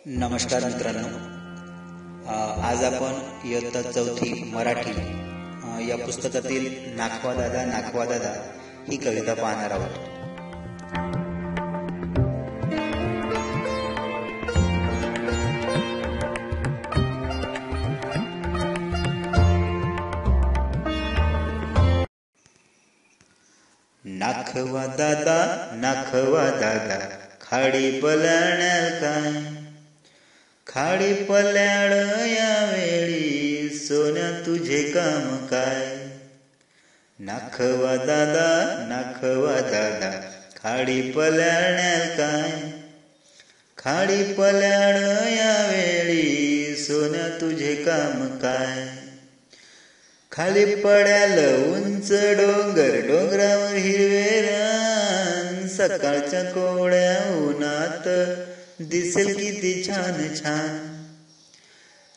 नमस्कार मित्रांनो, आज आपण इयत्ता चौथी मराठी या पुस्तकातील नाखवा दादा नाखवा दादा ही कविता पाहणार आहोत. नाखवा दादा खाडी पलाण्याल काय, खाडी पल्याड यावेळी सोन्या तुझे काम काय. नाखवा दादा खाडी पल्याण्याल काय, खाडी पल्याड यावेळी सोन्या तुझे काम काय. खाली पड्याल उंच डोंगर, डोंगरावर हिरवे रान, सकाळच्या कोवळ्या उन्हात दिसेल किती छान छान.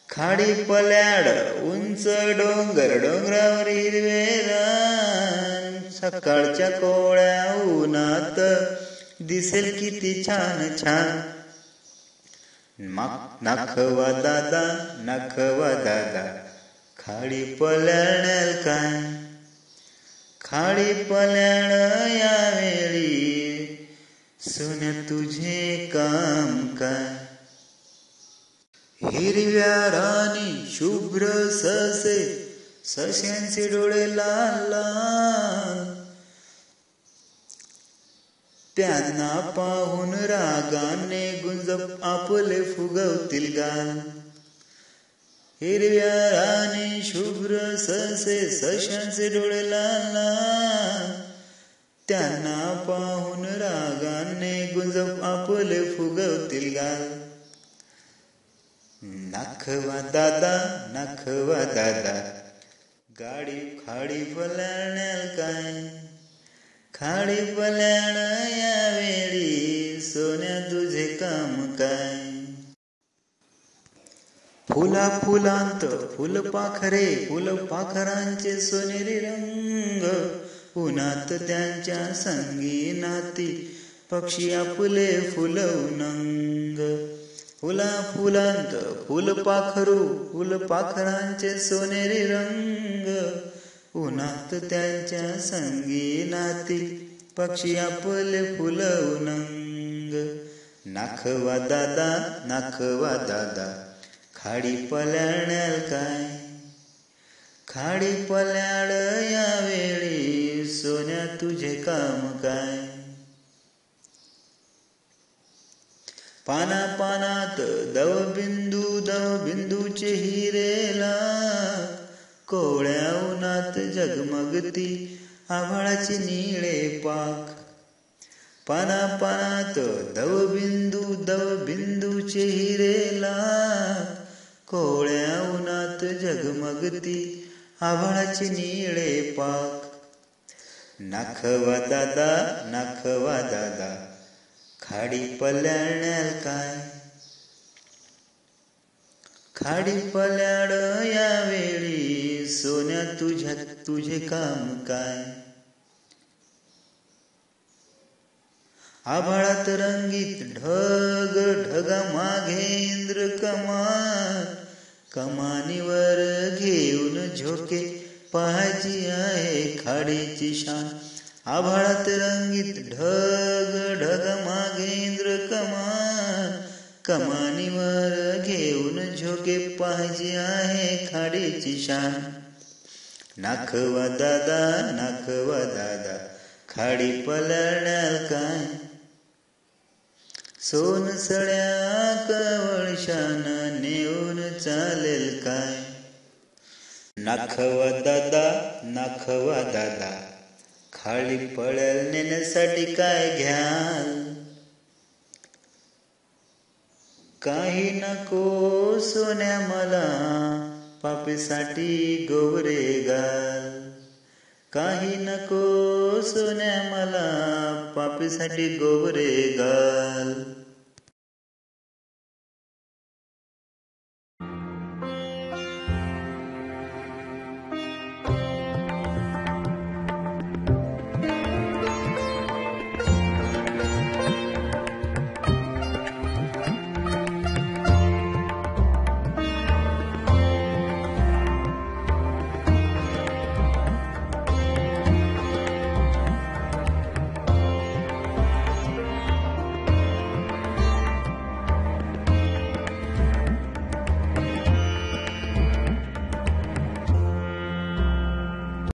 खाडी पल्याड उंच डोंगर, डोंगरावर हिरवे रान, सकाळच्या कोवळ्या उन्हात दिसेल किती छान छान. नाखवा दादा खाडी पल्याण्याल काय, खाडी पल्याड यावेळी सोन्या तुझे काम काय. हिरव्या राणी शुभ्र ससे, सश्यांचे डोळे लाल लाल, त्यांना पाहून रागाने गुंज आपले फुगवतील गाल. हिरव्या राणी शुभ्र ससे, सश्यांचे डोळे लाल लाल, त्यांना पाहून रागाने गुंज आपले फुगवतील गाल. नाखवा दादा गाडी खाडी पल्याण्याल काय, खाडी पल्याड यावेळी सोन्या तुझे काम काय. फुलांत फुलपाखरे, फुलपाखरांचे सोनेरी रंग, उन्हात त्यांच्या संगी नाती पक्षी आपले फुलवनंग. फुलांत फुलपाखरू, फुलपाखरांचे सोनेरी रंग, उन्हात त्यांच्या संगी नाती पक्षी आपले फुलवनंग. नाखवा दादा खाडी पल्याण्याल काय, खाडी पल्याड यावेळी सोन्या तुझे काम काय. पानात दवबिंदूचे हिरेला, कोवळ्या उन्हात झगमगती आभाळाची निळे पाख. पानात दवबिंदूचे हिरेला, कोवळ्या उन्हात झगमगती आभाळाची निळे पाख. नाखवा दादा खाडी पल्याण्याल काय, खाडी पल्याड यावेळी सोन्या तुझे काम काय. आभाळात रंगीत ढगा मागे इंद्र कमान, कमानीवर घेऊन झोके पाहायची आहे खाडीची शान. आभाळात रंगीत ढगा मागे इंद्र कमान, कमानीवर घेऊन झोके पाहायची आहे खाडीची शान. नाखवा दादा खाडी पल्याण्याल काय, सोनसड्या कवळशान नेऊन चालेल काय. नाखवा दादा खाडी पल्याल नेण्यासाठी काय घ्याल. काही नको सोन्या मला पापीसाठी गोवरे घाल. काही नको सोन्या मला पापीसाठी गोवरे घाल.